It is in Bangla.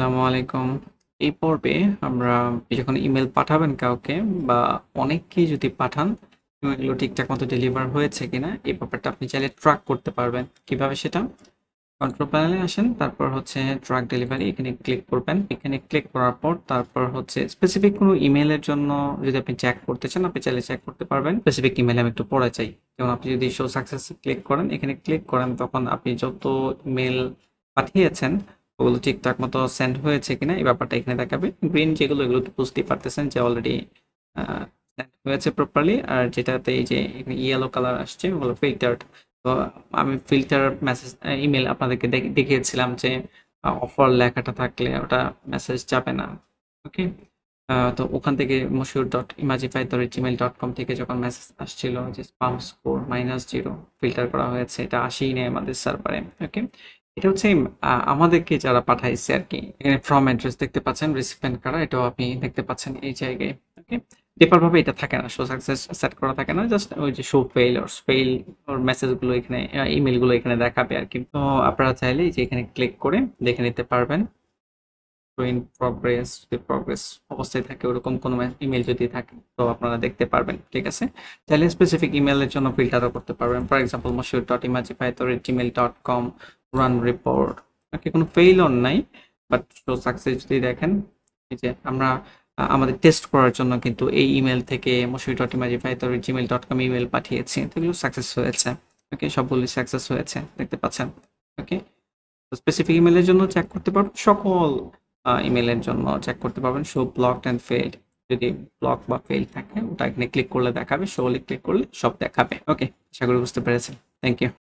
আসসালামু আলাইকুম। এই পর্বে আমরা যখন ইমেল পাঠাবেন কাউকে বা অনেককেই যদি পাঠান, ইমেলগুলো ঠিকঠাক মতো ডেলিভার হয়েছে কিনা এই ব্যাপারটা আপনি চাইলে ট্র্যাক করতে পারবেন। কিভাবে সেটা? কন্ট্রোল প্যানেলে আসেন, তারপর হচ্ছে ট্র্যাক ডেলিভারি এখানে ক্লিক করবেন। এখানে ক্লিক করার পর তারপর হচ্ছে স্পেসিফিক কোনো ইমেলের জন্য যদি আপনি চেক করতে চান, আপনি চাইলে চেক করতে পারবেন। স্পেসিফিক ইমেলে আমি একটু পড়া চাই। যেমন আপনি যদি শো সাকসেস ক্লিক করেন, এখানে ক্লিক করেন, তখন আপনি যত ইমেল পাঠিয়েছেন ওগুলো ঠিকঠাক মতো সেন্ড হয়েছে কিনা এই ব্যাপারটা এখানে দেখাবে। গ্রিন যেগুলো এগুলো তো বুঝতেই পারতেছেন যে অলরেডি সেন্ড হয়েছে প্রপারলি, আর যেটাতে এই যে ইয়েলো কালার আসছে ওগুলো ফিল্টার্ড। তো আমি ফিল্টার মেসেজ ইমেল আপনাদেরকে দেখিয়েছিলাম যে অফার লেখাটা থাকলে ওটা মেসেজ যাবে না। ওকে, তো ওখান থেকে moshood.imagify@gmail.com থেকে যখন মেসেজ আসছিল যে স্পাম স্কোর -0 ফিল্টার করা হয়েছে, এটা আসেই নেই আমাদের সার্ভারে। ওকে, এটা হচ্ছে আমাদেরকে যারা পাঠাইছে আর কি। এখানে ফ্রম অ্যাড্রেস দেখতে পাচ্ছেন, রিসিপিয়েন্ট কারা এটাও আপনি দেখতে পাচ্ছেন এই জায়গায়। ওকে, ডিফল্ট ভাবে এটা থাকে না, শো সাকসেস সেট করা থাকে না, জাস্ট ওই যে শো ফেল ওর মেসেজ গুলো এখানে, ইমেল গুলো এখানে দেখাবে আর কি। তো আপনারা চাইলে এই যে এখানে ক্লিক করে দেখে নিতে পারবেন ইন প্রগ্রেস, যদি প্রগ্রেস অবস্থায় থাকে ওরকম কোনো ইমেল যদি থাকে তো আপনারা দেখতে পারবেন। ঠিক আছে, চাইলে স্পেসিফিক ইমেলের জন্য ফিল্টারও করতে পারবেন। For example moshood.imagify@gmail.com run report. Okay, কোনো ফেইল অন নাই, বাট শো সাকসেস যদি দেখেন, এই যে আমরা আমাদের টেস্ট করার জন্য কিন্তু এই ইমেল থেকে moshood.imagify@gmail.com ইমেল পাঠিয়েছি, তো এগুলো সাকসেস হয়েছে। ওকে, সবগুলি সাকসেস হয়েছে দেখতে পাচ্ছেন। ওকে, স্পেসিফিক ইমেলের জন্য চেক করতে পারবেন, সকল ইমেলের জন্য চেক করতে পারবেন। শো ব্লকড অ্যান্ড ফেইল্ড, যদি ব্লক বা ফেল থাকে ওটা এখানে ক্লিক করলে দেখাবে, শো ক্লিক করলে সব দেখাবে। ওকে, আশা করি বুঝতে পেরেছেন। Thank you.